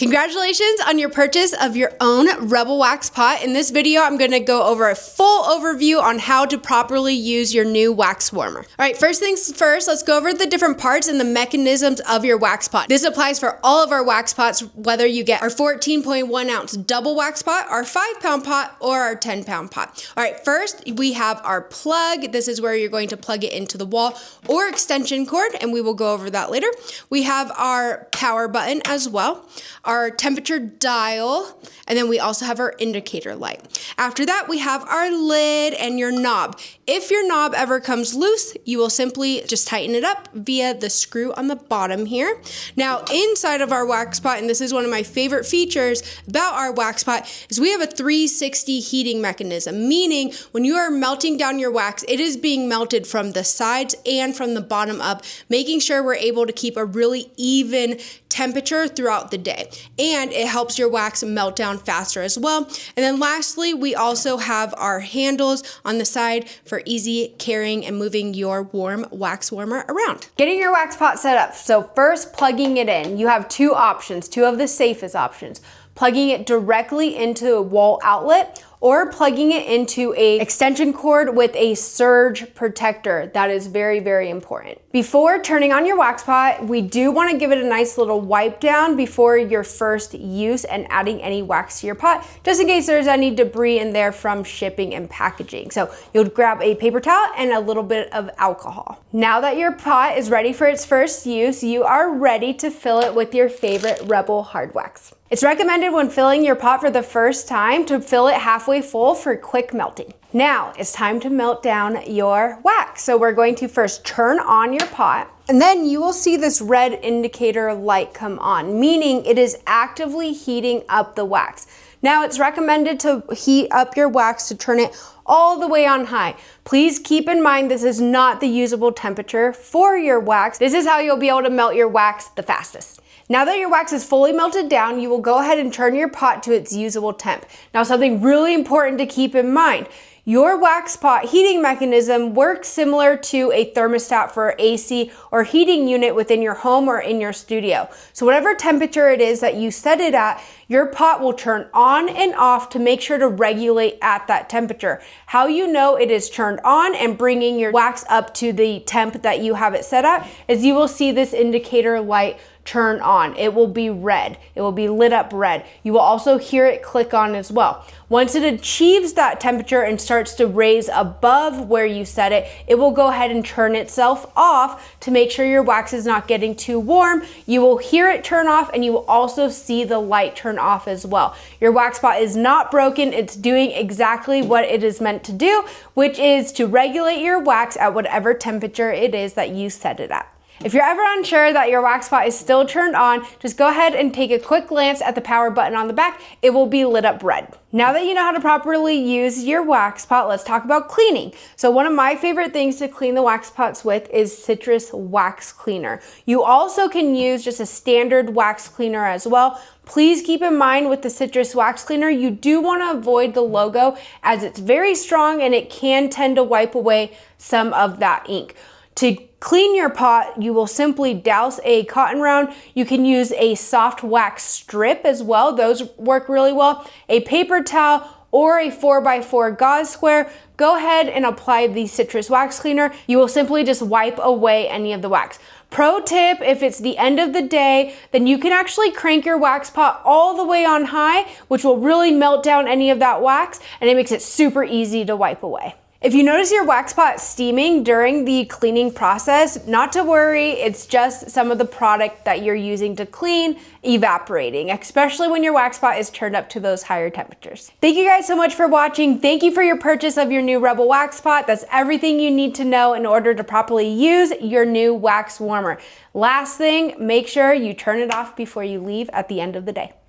Congratulations on your purchase of your own Rebel Wax pot. In this video, I'm going to go over a full overview on how to properly use your new wax warmer. All right, first things first, let's go over the different parts and the mechanisms of your wax pot. This applies for all of our wax pots, whether you get our 14.1 ounce double wax pot, our 5-pound pot, or our 10-pound pot. All right, first we have our plug. This is where you're going to plug it into the wall or extension cord, and we will go over that later. We have our power button as well, our temperature dial, and then we also have our indicator light. After that, we have our lid and your knob. If your knob ever comes loose, you will simply just tighten it up via the screw on the bottom here. Now, inside of our wax pot, and this is one of my favorite features about our wax pot, is we have a 360 heating mechanism, meaning when you are melting down your wax, it is being melted from the sides and from the bottom up, making sure we're able to keep a really even temperature throughout the day, and it helps your wax melt down faster as well. And then lastly, we also have our handles on the side for easy carrying and moving your warm wax warmer around. Getting your wax pot set up. So first, plugging it in. You have two options, two of the safest options. Plugging it directly into a wall outlet, or plugging it into a extension cord with a surge protector. That is very, very important. Before turning on your wax pot, we do want to give it a nice little wipe down before your first use and adding any wax to your pot, just in case there's any debris in there from shipping and packaging. So you'll grab a paper towel and a little bit of alcohol. Now that your pot is ready for its first use, you are ready to fill it with your favorite Rebel hard wax. It's recommended when filling your pot for the first time to fill it halfway full for quick melting. Now it's time to melt down your wax. So we're going to first turn on your pot, and then you will see this red indicator light come on, meaning it is actively heating up the wax. Now it's recommended to heat up your wax to turn it all the way on high. Please keep in mind this is not the usable temperature for your wax. This is how you'll be able to melt your wax the fastest. Now that your wax is fully melted down, you will go ahead and turn your pot to its usable temp. Now, something really important to keep in mind, your wax pot heating mechanism works similar to a thermostat for AC or heating unit within your home or in your studio. So whatever temperature it is that you set it at, your pot will turn on and off to make sure to regulate at that temperature. How you know it is turned on and bringing your wax up to the temp that you have it set at is you will see this indicator light turn on. It will be red. It will be lit up red. You will also hear it click on as well. Once it achieves that temperature and starts to raise above where you set it, it will go ahead and turn itself off to make sure your wax is not getting too warm. You will hear it turn off, and you will also see the light turn off as well. Your wax pot is not broken. It's doing exactly what it is meant to do, which is to regulate your wax at whatever temperature it is that you set it at. If you're ever unsure that your wax pot is still turned on, just go ahead and take a quick glance at the power button on the back. It will be lit up red. Now that you know how to properly use your wax pot, let's talk about cleaning. So one of my favorite things to clean the wax pots with is citrus wax cleaner. You also can use just a standard wax cleaner as well. Please keep in mind with the citrus wax cleaner, you do want to avoid the logo as it's very strong and it can tend to wipe away some of that ink. To clean your pot, you will simply douse a cotton round. You can use a soft wax strip as well. Those work really well. A paper towel or a 4x4 gauze square. Go ahead and apply the citrus wax cleaner. You will simply just wipe away any of the wax. Pro tip, if it's the end of the day, then you can actually crank your wax pot all the way on high, which will really melt down any of that wax, and it makes it super easy to wipe away. If you notice your wax pot steaming during the cleaning process, not to worry, it's just some of the product that you're using to clean evaporating, especially when your wax pot is turned up to those higher temperatures. Thank you guys so much for watching. Thank you for your purchase of your new Rebel wax pot. That's everything you need to know in order to properly use your new wax warmer. Last thing, make sure you turn it off before you leave at the end of the day.